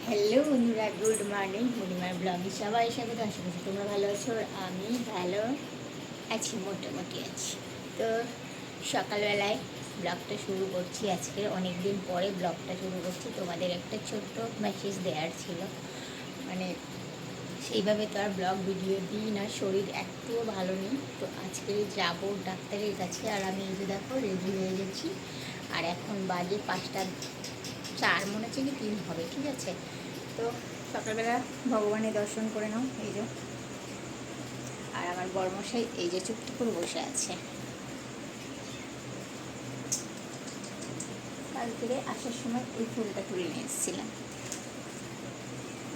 Hello বন্ধুরা, good morning. পূর্ণিমার ব্লগে সবাই স্বাগত। আশা করছি তোমরা ভালো আছো, আর আমি ভালো আছি, মোটামুটি আছি। তো সকালবেলায় ব্লগটা শুরু করছি। আজকে অনেক দিন পরে ব্লগটা শুরু করছি। তোমাদের একটা ছোট্ট মেসেজ দেওয়ার ছিল, মানে সেইভাবে তো আর ব্লগ ভিডিও দিই না, শরীর একটুও ভালো নেই। তো আজকে যাব ডাক্তারের কাছে, আর আমি এই যে দেখো রেডি হয়ে গেছি। আর এখন বাজে 5টা 4, মনে হচ্ছে কি 3 হবে, ঠিক আছে। তো সকালবেলা ভগবানের দর্শন করে নাও, এই যে। আর আমার বর্মশাই এই যে চুপটি করে বসে আছে। কাল থেকে আসার সময় ওই ফুলটা তুলে নিয়ে এসেছিলাম,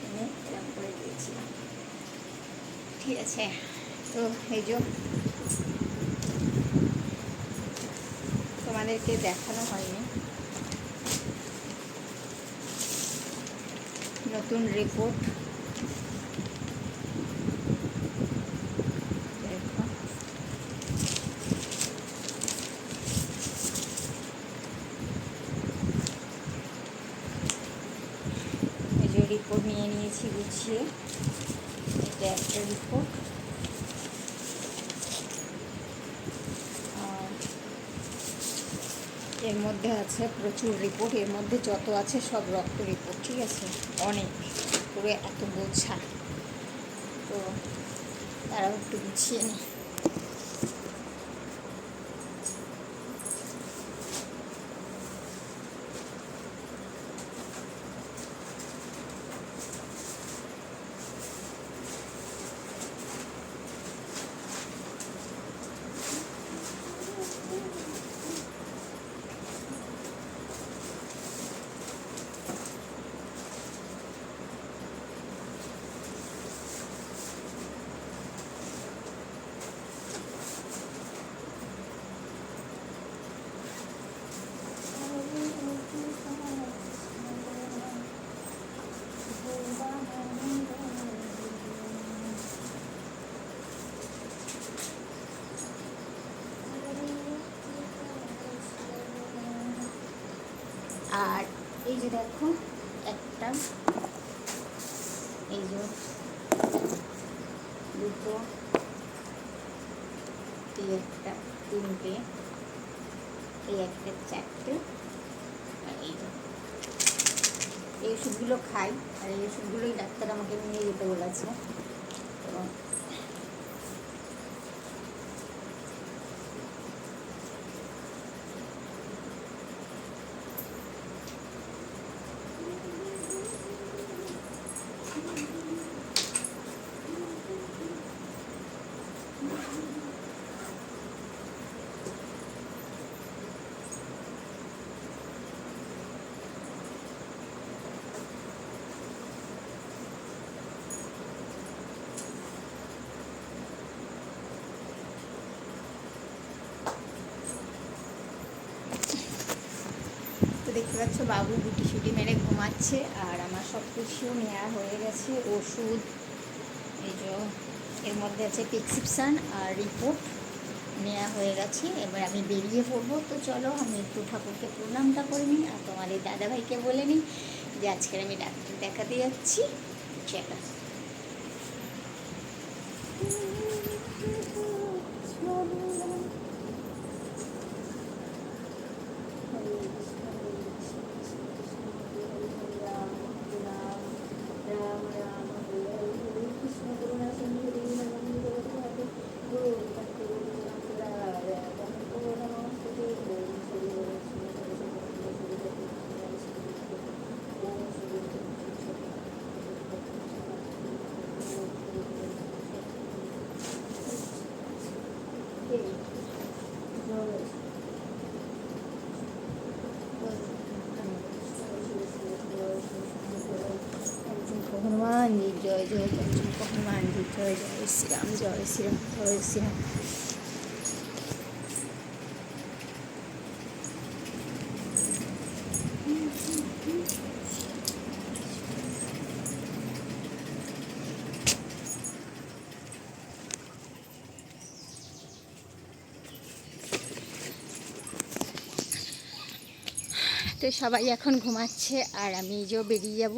এনে এরকম করে দিয়েছিলাম, ঠিক আছে। তো এই যে তোমাদেরকে দেখানো হয়নি নতুন রিপোর্ট। দেখো, এই যে রিপোর্ট নিয়ে নিয়েছি গুছিয়ে। এটা একটা রিপোর্ট, আর এর মধ্যে আছে প্রচুর রিপোর্ট। এর মধ্যে যত আছে সব রক্ত রিপোর্ট, ঠিক আছে। অনেক, পুরো এত গোছা। তো তারাও একটু গুছিয়ে নিই। আর এই যে দেখো একটা, এই যে দুটো, এই একটা, তিনটে, এই একটা, চারটে। আর এই ওষুধগুলো খাই, আর এই ওষুধগুলোই ডাক্তার আমাকে নিয়ে যেতে বলেছে। এবং তো দেখতে পাচ্ছ বাবু গুটি সুটি মেরে ঘুমাচ্ছে, আর আমার সব কিছুও নেওয়া হয়ে গেছে। ওষুধ, এই যে এর মধ্যে আছে প্রেসক্রিপশান আর রিপোর্ট নেওয়া হয়ে গেছে। এবার আমি বেরিয়ে পড়বো। তো চলো আমি একটু ঠাকুরকে প্রণামটা করে নিই, আর তোমাদের দাদাভাইকে বলে নিই যে আজকের আমি ডাক্তার দেখাতে যাচ্ছি। চলো। হনুমান জি জয়, জয় হনুমান জি জয়, জয় শ্রীরাম, জয় শ্রীরাম, জয় শ্রীরাম। তো সবাই এখন ঘুমাচ্ছে, আর আমি যে বেরিয়ে যাব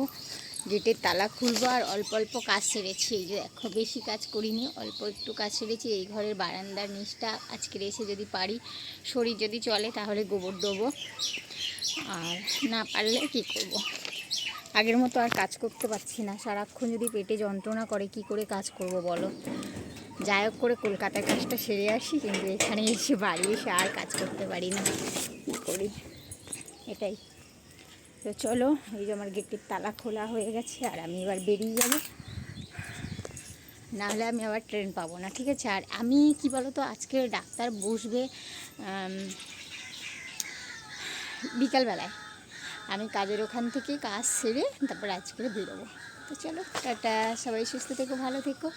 গেটের তালা খুলবো আর অল্প অল্প কাজ সেরেছি। এই যে দেখো, বেশি কাজ করিনি, অল্প একটু কাজ সেরেছি। এই ঘরের বারান্দার নিচটা আজকের এসে যদি পারি, শরীর যদি চলে তাহলে গোবর দেবো, আর না পারলে কী করব। আগের মতো আর কাজ করতে পারছি না, সারাক্ষণ যদি পেটে যন্ত্রণা করে কি করে কাজ করব বলো। যাই হোক করে কলকাতার কাজটা সেরে আসি, কিন্তু এখানে এসে বাড়ি এসে আর কাজ করতে পারি না, কী করি এটাই। তো চলো, এই যে আমার গেটের তালা খোলা হয়ে গেছে, আর আমি এবার বেরিয়ে যাব, নাহলে আমি আবার ট্রেন পাবো না, ঠিক আছে। আর আমি কি বলো তো, আজকে ডাক্তার বসবে বিকালবেলায়, আমি কাজের ওখান থেকে কাজ সেরে তারপর আজকে বেরোবো। তো চলো টাটা, সবাই সুস্থ থেকো, ভালো থেকো।